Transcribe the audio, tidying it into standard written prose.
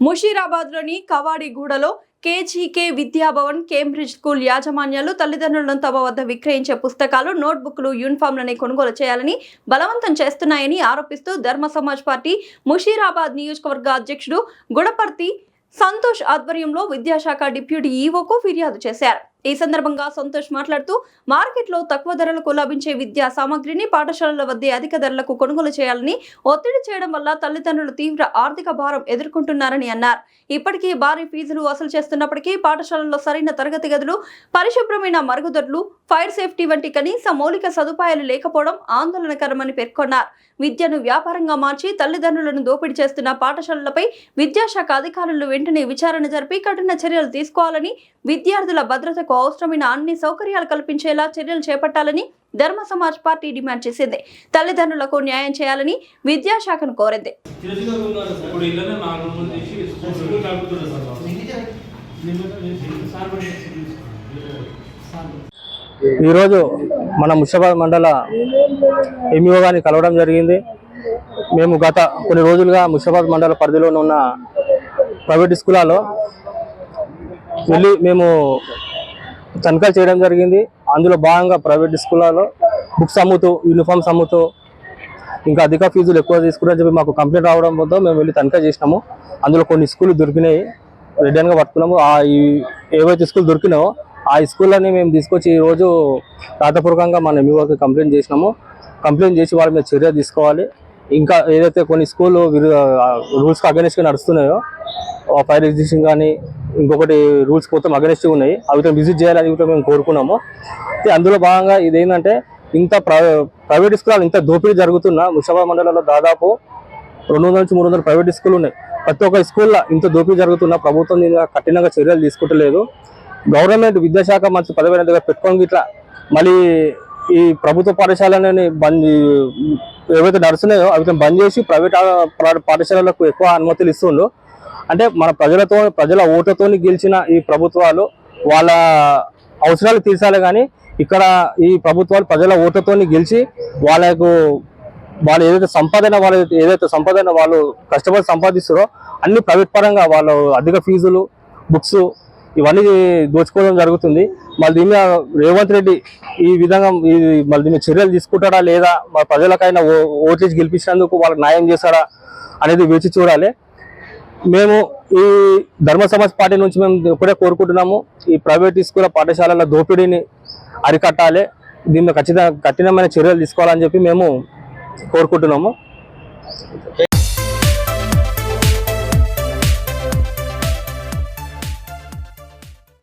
ముషీరాబాద్లోని కవాడిగూడలో కేజీకే Vidya Bhavan Cambridge school యాజమాన్యాలు తల్లిదండ్రులను తమ వద్ద విక్రయించే పుస్తకాలు, నోట్బుక్లు, యూనిఫామ్లని కొనుగోలు చేయాలని బలవంతం చేస్తున్నాయని ఆరోపిస్తూ ధర్మ సమాజ్ పార్టీ ముషీరాబాద్ నియోజకవర్గ అధ్యక్షుడు గుడపర్తి సంతోష్ ఆధ్వర్యంలో విద్యాశాఖ డిప్యూటీ ఈవోకు ఫిర్యాదు చేశారు. ఈ సందర్భంగా సంతోష్ మాట్లాడుతూ మార్కెట్లో తక్కువ ధరలకు లభించే విద్యా సామగ్రిని పాఠశాలల వద్దే అధిక ధరలకు కొనుగోలు చేయాలని ఒత్తిడి చేయడం వల్ల తల్లిదండ్రులు తీవ్ర ఆర్థిక భారం ఎదుర్కొంటున్నారని అన్నారు. ఇప్పటికీ భారీ ఫీజులు వసూలు చేస్తున్నప్పటికీ పాఠశాలల్లో సరైన తరగతి గదులు, పరిశుభ్రమైన మరుగుదొడ్లు, ఫైర్ సేఫ్టీ వంటి కనీస మౌలిక సదుపాయాలు లేకపోవడం ఆందోళనకరమని పేర్కొన్నారు. విద్యను వ్యాపారంగా మార్చి తల్లిదండ్రులను దోపిడీ చేస్తున్న పాఠశాలలపై విద్యాశాఖ అధికారులు వెంటనే విచారణ జరిపి కఠిన చర్యలు తీసుకోవాలని, విద్యార్థుల భద్రతకు అవసరమైన అన్ని సౌకర్యాలు కల్పించేలా చర్యలు చేపట్టాలని ధర్మ సమాజ్ పార్టీ డిమాండ్ చేసింది. తల్లిదండ్రులకు న్యాయం చేయాలని విద్యాశాఖను కోరింది. ఈరోజు మన ముషీరాబాద్ మండల ఎంఈఓ గారిని కలవడం జరిగింది. మేము గత కొన్ని రోజులుగా ముషీరాబాద్ మండల పరిధిలో ఉన్న ప్రైవేట్ స్కూళ్ళలో వెళ్ళి మేము తనిఖీలు చేయడం జరిగింది. అందులో భాగంగా ప్రైవేట్ స్కూళ్ళలో బుక్స్ అమ్ముతూ, యూనిఫామ్స్ అమ్ముతూ, ఇంకా అధిక ఫీజులు ఎక్కువ తీసుకున్నారని చెప్పి మాకు కంప్లైంట్ రావడం వద్ద మేము వెళ్ళి తనిఖీ చేసినాము. అందులో కొన్ని స్కూళ్ళు దొరికినాయి, రెడ్ హ్యాండ్గా పట్టుకున్నాము. ఏవైతే స్కూల్ దొరికినాయో ఆ స్కూళ్ళని మేము తీసుకొచ్చి ఈరోజు రాతపూర్వకంగా మన ఎంఈఓకి కంప్లైంట్ చేసినాము. కంప్లైంట్ చేసి వాళ్ళ మీద చర్య తీసుకోవాలి. ఇంకా ఏదైతే కొన్ని స్కూళ్ళు రూల్స్కి అగెనిస్ట్గా నడుస్తున్నాయో, ఫైర్ ఎగ్జిస్టింగ్ కానీ ఇంకొకటి రూల్స్ మొత్తం అగెనిస్ట్గా ఉన్నాయి, అవి విజిట్ చేయాలని మేము కోరుకున్నాము. అందులో భాగంగా ఇదేంటంటే ఇంత ప్రైవేట్ స్కూల్ ఇంత దోపిడీ జరుగుతున్న ముషీరాబాద్ మండలంలో దాదాపు 200 నుంచి 300 ప్రైవేట్ స్కూల్ ఉన్నాయి. ప్రతి ఒక్క స్కూల్లో ఇంత దోపిడీ జరుగుతున్న ప్రభుత్వం కఠినంగా చర్యలు తీసుకుంటలేదు. గవర్నమెంట్ విద్యాశాఖ మంచి పదవిన దగ్గర పెట్టుకోండి. ఇట్లా మళ్ళీ ఈ ప్రభుత్వ పాఠశాలని ఏవైతే నడుస్తున్నాయో అవి బంద్ చేసి ప్రైవేట్ పాఠశాలలకు ఎక్కువ అనుమతులు ఇస్తుండ్రు. అంటే మన ప్రజల ఓటుతో గెలిచిన ఈ ప్రభుత్వాలు వాళ్ళ అవసరాలు తీర్చాలి, కానీ ఇక్కడ ఈ ప్రభుత్వాలు ప్రజల ఓటుతో గెలిచి వాళ్ళు ఏదైతే సంపాదన వాళ్ళు కష్టపడి సంపాదిస్తారో అన్ని ప్రైవేట్ పరంగా వాళ్ళు అధిక ఫీజులు, బుక్స్ ఇవన్నీ దోచుకోవడం జరుగుతుంది. మళ్ళీ దీని రేవంత్ రెడ్డి ఈ విధంగా మళ్ళీ దీన్ని చర్యలు తీసుకుంటాడా లేదా, మా ప్రజలకైనా ఓటేజ్ గెలిపించినందుకు వాళ్ళకి న్యాయం చేస్తాడా అనేది వేచి చూడాలి. మేము ఈ ధర్మ సమాజ్ పార్టీ నుంచి మేము ఇప్పుడే కోరుకుంటున్నాము, ఈ ప్రైవేట్ స్కూల్ పాఠశాలల దోపిడీని అరికట్టాలి, దీన్ని కఠినమైన చర్యలు తీసుకోవాలని చెప్పి మేము కోరుకుంటున్నాము.